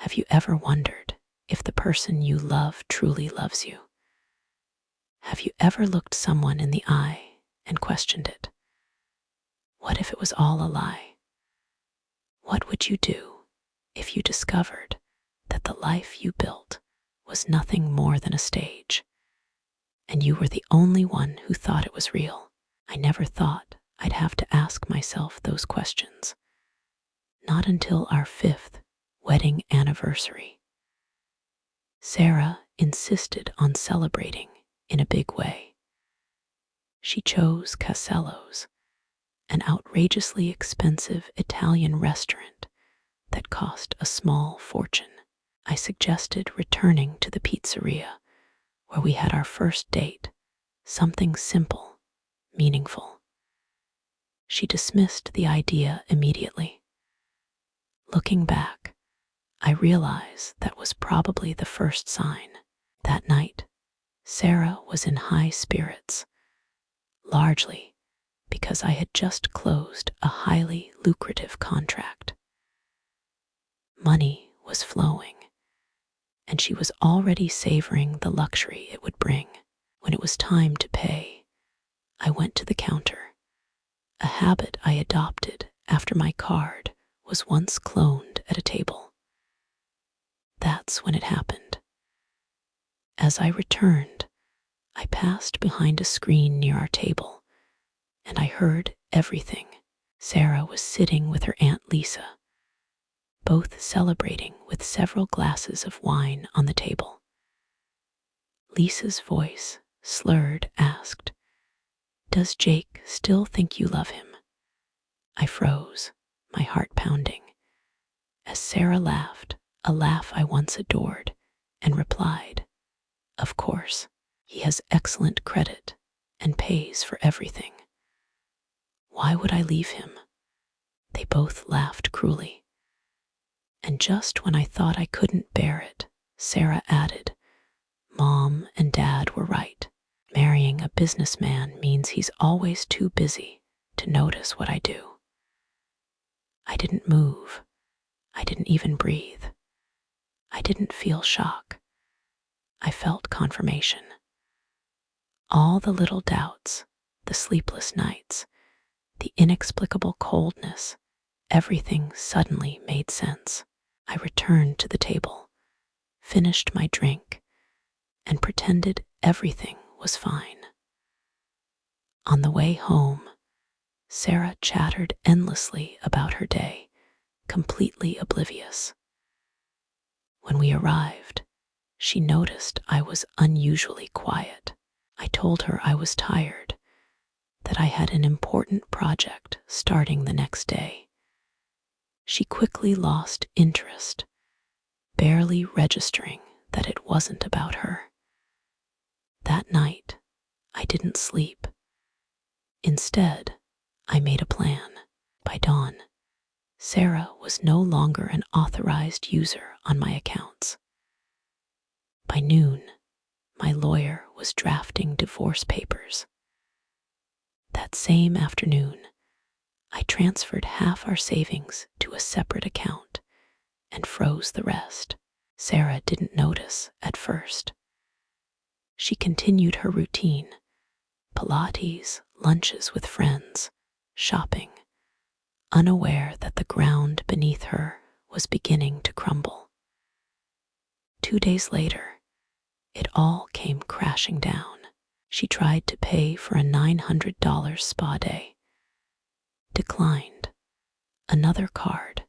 Have you ever wondered if the person you love truly loves you? Have you ever looked someone in the eye and questioned it? What if it was all a lie? What would you do if you discovered that the life you built was nothing more than a stage, and you were the only one who thought it was real? I never thought I'd have to ask myself those questions. Not until our 5th wedding anniversary. Sarah insisted on celebrating in a big way. She chose Casello's, an outrageously expensive Italian restaurant that cost a small fortune. I suggested returning to the pizzeria where we had our first date, something simple, meaningful. She dismissed the idea immediately. Looking back, I realize that was probably the first sign. That night, Sarah was in high spirits, largely because I had just closed a highly lucrative contract. Money was flowing, and she was already savoring the luxury it would bring. When it was time to pay, I went to the counter, a habit I adopted after my card was once cloned at a table. That's when it happened. As I returned, I passed behind a screen near our table, and I heard everything. Sarah was sitting with her Aunt Lisa, both celebrating with several glasses of wine on the table. Lisa's voice, slurred, asked, "Does Jake still think you love him?" I froze, my heart pounding, as Sarah laughed, a laugh I once adored, and replied, "Of course, he has excellent credit and pays for everything. Why would I leave him?" They both laughed cruelly. And just when I thought I couldn't bear it, Sarah added, "Mom and Dad were right. Marrying a businessman means he's always too busy to notice what I do." I didn't move. I didn't even breathe. I didn't feel shock. I felt confirmation. All the little doubts, the sleepless nights, the inexplicable coldness, everything suddenly made sense. I returned to the table, finished my drink, and pretended everything was fine. On the way home, Sarah chattered endlessly about her day, completely oblivious. When we arrived, she noticed I was unusually quiet. I told her I was tired, that I had an important project starting the next day. She quickly lost interest, barely registering that it wasn't about her. That night, I didn't sleep. Instead, I made a plan. By dawn, Sarah was no longer an authorized user on my accounts. By noon, my lawyer was drafting divorce papers. That same afternoon, I transferred half our savings to a separate account and froze the rest. Sarah didn't notice at first. She continued her routine: Pilates, lunches with friends, shopping, unaware that the ground beneath her was beginning to crumble. 2 days later, it all came crashing down. She tried to pay for a $900 spa day. Declined. Another card.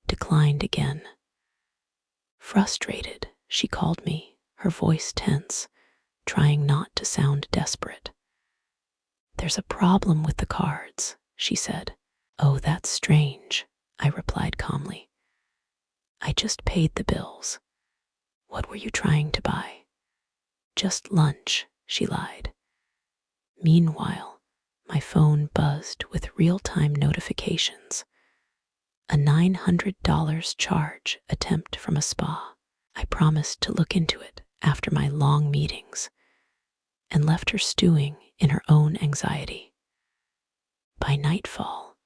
Declined again. Frustrated, she called me, her voice tense, trying not to sound desperate. "There's a problem with the cards," she said. "Oh, that's strange," I replied calmly. "I just paid the bills. What were you trying to buy?" "Just lunch," she lied. Meanwhile, my phone buzzed with real-time notifications. A $900 charge attempt from a spa. I promised to look into it after my long meetings, and left her stewing in her own anxiety. By nightfall,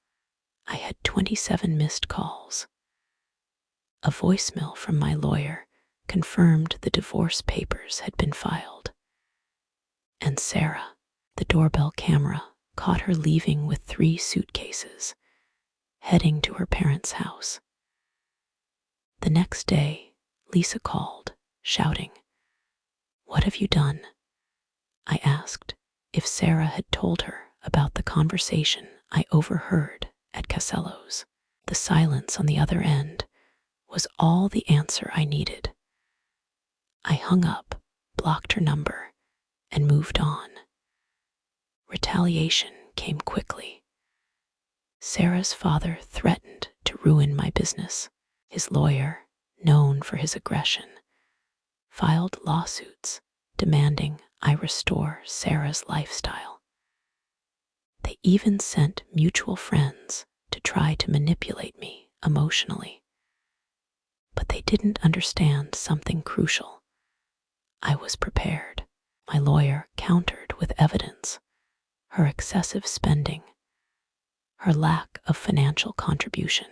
I had 27 missed calls. A voicemail from my lawyer confirmed the divorce papers had been filed. And Sarah, the doorbell camera, caught her leaving with 3 suitcases, heading to her parents' house. The next day, Lisa called, shouting, "What have you done?" I asked if Sarah had told her about the conversation I overheard at Casello's. The silence on the other end was all the answer I needed. I hung up, blocked her number, and moved on. Retaliation came quickly. Sarah's father threatened to ruin my business. His lawyer, known for his aggression, filed lawsuits demanding I restore Sarah's lifestyle. They even sent mutual friends to try to manipulate me emotionally. But they didn't understand something crucial. I was prepared. My lawyer countered with evidence: her excessive spending, her lack of financial contribution,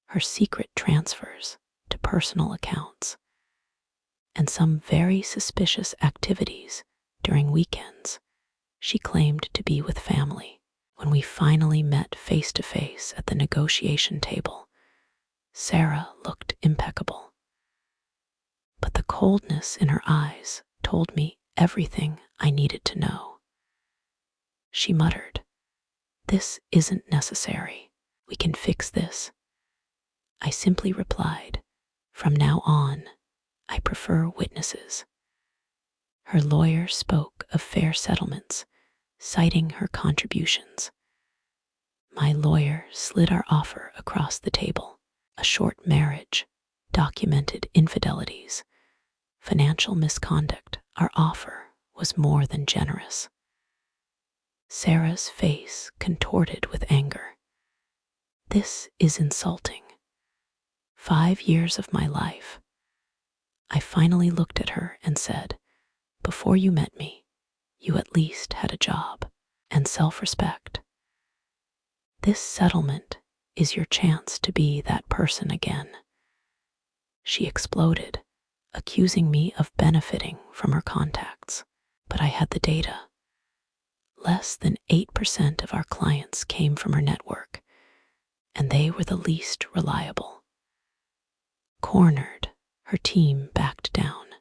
her secret transfers to personal accounts, and some very suspicious activities during weekends she claimed to be with family. When we finally met face to face at the negotiation table, Sarah looked impeccable. But the coldness in her eyes told me everything I needed to know. She muttered, "This isn't necessary. We can fix this." I simply replied, "From now on, I prefer witnesses." Her lawyer spoke of fair settlements, citing her contributions. My lawyer slid our offer across the table: a short marriage, documented infidelities, financial misconduct. Our offer was more than generous. Sarah's face contorted with anger. "This is insulting. 5 years of my life." I finally looked at her and said, "Before you met me, you at least had a job and self-respect. This settlement is your chance to be that person again." She exploded, accusing me of benefiting from her contacts. But I had the data. Less than 8% of our clients came from her network, and they were the least reliable. Cornered, her team backed down.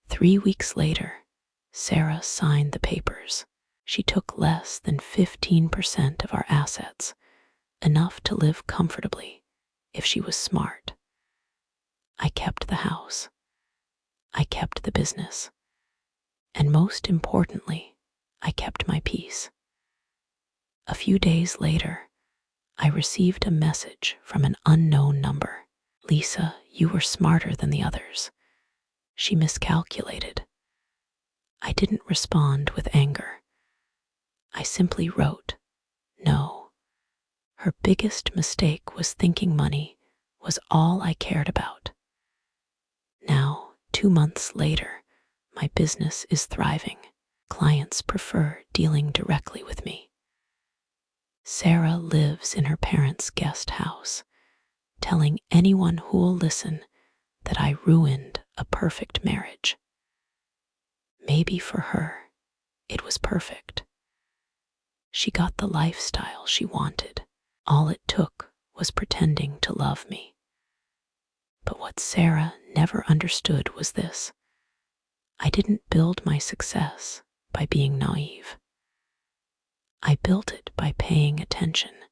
3 weeks later, Sarah signed the papers. She took less than 15% of our assets, enough to live comfortably if she was smart. I kept the house. I kept the business. And most importantly, I kept my peace. A few days later, I received a message from an unknown number. "Lisa, you were smarter than the others. She miscalculated." I didn't respond with anger. I simply wrote, "No." Her biggest mistake was thinking money was all I cared about. Now, 2 months later, my business is thriving. Clients prefer dealing directly with me. Sarah lives in her parents' guest house, telling anyone who'll listen that I ruined a perfect marriage. Maybe for her, it was perfect. She got the lifestyle she wanted. All it took was pretending to love me. But what Sarah never understood was this: I didn't build my success by being naive. I built it by paying attention,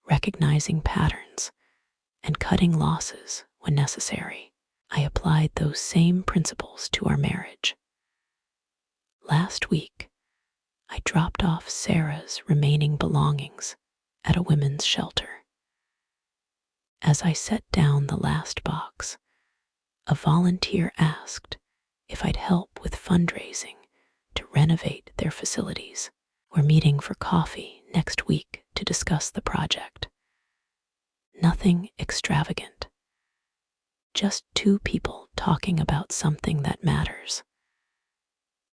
recognizing patterns, and cutting losses when necessary. I applied those same principles to our marriage. Last week, I dropped off Sarah's remaining belongings at a women's shelter. As I set down the last box, a volunteer asked if I'd help with fundraising to renovate their facilities. We're meeting for coffee next week to discuss the project. Nothing extravagant. Just 2 people talking about something that matters.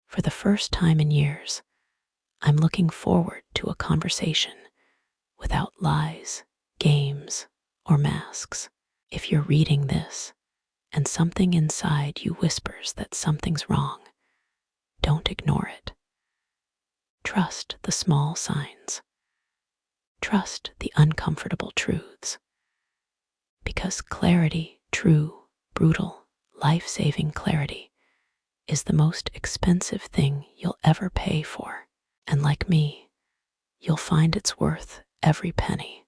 For the first time in years, I'm looking forward to a conversation without lies, games, or masks. If you're reading this and something inside you whispers that something's wrong, don't ignore it. Trust the small signs. Trust the uncomfortable truths. Because clarity, true, brutal, life-saving clarity, is the most expensive thing you'll ever pay for. And like me, you'll find it's worth every penny.